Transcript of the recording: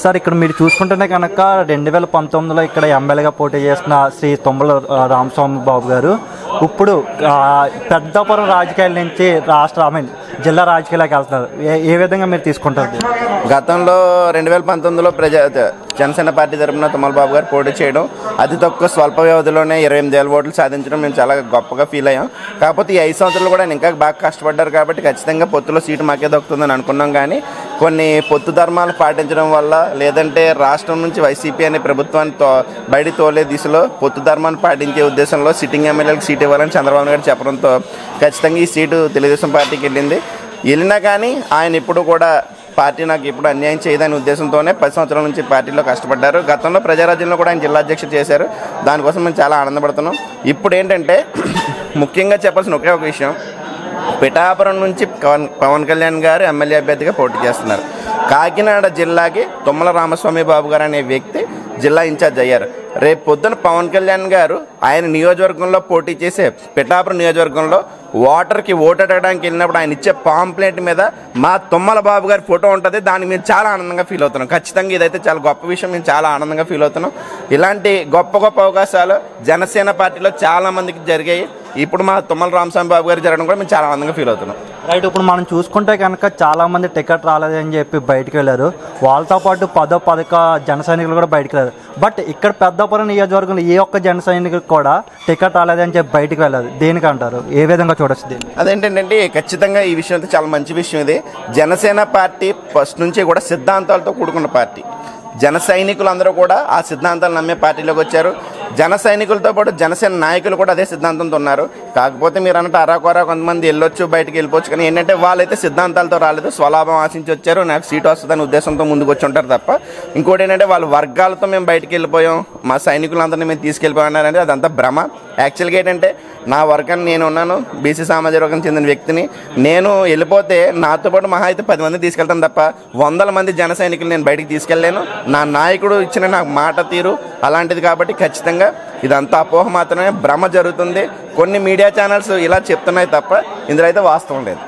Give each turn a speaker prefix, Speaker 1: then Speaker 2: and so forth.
Speaker 1: Sir ఇక్కడ మీరు చూసుకుంటేనే కనుక 2019లో ఇక్కడ ఎమ్మెల్యేగా పోటీ చేసిన శ్రీ తుమ్మల రామస్వామి బాబు గారు ఇప్పుడు పెద్దాపురం రాజకీయాల నుంచి జిల్లా రాజకీయాలకు వెళ్తున్నారు. ఏ విధంగా మీరు తీసుకుంటారు?
Speaker 2: గతంలో 2019లో జనసేన పార్టీ తరఫున తుమ్మల బాబు గారు పోటీ చేయడం, అతి తక్కువ స్వల్ప వ్యవధిలోనే 28,000 ఓట్లు సాధించడం మేము చాలా గొప్పగా ఫీల్ అయ్యాం. కాకపోతే ఈ 5 సంవత్సరాలు కూడా ఇంకా బాగా కష్టపడ్డారు కాబట్టి ఖచ్చితంగా పొత్తులో సీటు మాకే దొక్కుతుందని అనుకున్నాం. కానీ కొన్ని పొత్తు ధర్మాలు పాటించడం వల్ల, లేదంటే రాష్ట్రం నుంచి వైసీపీ అనే ప్రభుత్వాన్ని బయట తోలే దిశలో పొత్తు ధర్మాన్ని పాటించే ఉద్దేశంలో సిట్టింగ్ ఎమ్మెల్యేలకు సీట్ ఇవ్వాలని చంద్రబాబు గారు చెప్పడంతో ఖచ్చితంగా ఈ సీటు తెలుగుదేశం పార్టీకి వెళ్ళినా కానీ ఆయన ఇప్పుడు కూడా పార్టీ నాకు ఇప్పుడు అన్యాయం చేయదనే ఉద్దేశంతోనే 10 సంవత్సరాల నుంచి పార్టీలో కష్టపడ్డారు. గతంలో ప్రజారాజ్యంలో కూడా ఆయన జిల్లా అధ్యక్షుడు చేశారు. దానికోసం మేము చాలా ఆనందపడుతున్నాం. ఇప్పుడు ఏంటంటే ముఖ్యంగా చెప్పాల్సిన ఒకే ఒక విషయం, పిఠాపురం నుంచి పవన్ కళ్యాణ్ గారు ఎమ్మెల్యే అభ్యర్థిగా పోటీ చేస్తున్నారు. కాకినాడ జిల్లాకి తుమ్మల రామస్వామి బాబు గారు అనే వ్యక్తి జిల్లా ఇన్ఛార్జ్ అయ్యారు. రేపు పొద్దున పవన్ కళ్యాణ్ గారు ఆయన నియోజకవర్గంలో పోటీ చేసే పిఠాపురం నియోజకవర్గంలో ఓటర్కి ఓటు అడగడానికి వెళ్ళినప్పుడు ఆయన ఇచ్చే పాంప్లెట్ మీద మా తుమ్మల బాబు గారి ఫోటో ఉంటుంది. దానికి మేము చాలా ఆనందంగా ఫీల్ అవుతున్నాం. ఖచ్చితంగా ఇదైతే చాలా గొప్ప విషయం. మేము చాలా ఆనందంగా ఫీల్ అవుతున్నాం. ఇలాంటి గొప్ప గొప్ప అవకాశాలు జనసేన పార్టీలో చాలా మందికి జరిగాయి. ఇప్పుడు మా తుమ్మల రామస్వామి బాబు గారు జరగడం కూడా మేము చాలా ఆనందంగా ఫీల్ అవుతున్నాం.
Speaker 1: రైట్. ఇప్పుడు మనం చూసుకుంటే కనుక చాలామంది టికెట్ రాలేదని చెప్పి బయటకు వెళ్ళారు. వాళ్ళతో పాటు 10 జన సైనికులు కూడా బయటకు వెళ్ళారు. బట్ ఇక్కడ పెద్దాపురం నియోజకవర్గంలో ఏ ఒక్క జన సైనికులు కూడా టికెట్ రాలేదని చెప్పి బయటకు వెళ్ళారు. దేనికంటారు? ఏ విధంగా చూడొచ్చు దీన్ని?
Speaker 2: అదేంటంటే ఖచ్చితంగా ఈ విషయం అయితే చాలా మంచి విషయం. ఇది జనసేన పార్టీ ఫస్ట్ నుంచి కూడా సిద్ధాంతాలతో కూడుకున్న పార్టీ. జన సైనికులు అందరూ కూడా ఆ సిద్ధాంతాలు నమ్మే పార్టీలోకి వచ్చారు. జన సైనికులతో పాటు జనసేన నాయకులు కూడా అదే సిద్ధాంతంతో ఉన్నారు. కాకపోతే మీరు అన్నట్టు అరాకొరా కొంతమంది వెళ్ళొచ్చు, బయటకు వెళ్ళిపోవచ్చు. కానీ ఏంటంటే వాళ్ళైతే సిద్ధాంతాలతో రాలేదు, స్వలాభం ఆశించి వచ్చారు. నాకు సీటు వస్తుందని ఉద్దేశంతో ముందుకు వచ్చి ఉంటారు తప్ప ఇంకోటి ఏంటంటే వాళ్ళ వర్గాలతో మేము బయటకు వెళ్ళిపోయాం, మా సైనికులందరినీ మేము తీసుకెళ్ళిపోయానంటే అదంతా భ్రమ. యాక్చువల్గా ఏంటంటే నా వర్గాన్ని నేను ఉన్నాను, బీసీ సామాజిక వర్గం చెందిన వ్యక్తిని. నేను వెళ్ళిపోతే నాతో పాటు మహా అయితే 10 మంది తీసుకెళ్తాను తప్ప 100 మంది జన సైనికులు నేను బయటికి తీసుకెళ్ళలేను. నా నాయకుడు ఇచ్చిన నాకు మాట తీరు అలాంటిది. కాబట్టి ఖచ్చితంగా ఇదంతా అపోహ మాత్రమే, భ్రమ జరుగుతుంది. కొన్ని మీడియా ఛానల్స్ ఇలా చెప్తున్నాయి తప్ప ఇందులో అయితే వాస్తవం లేదు.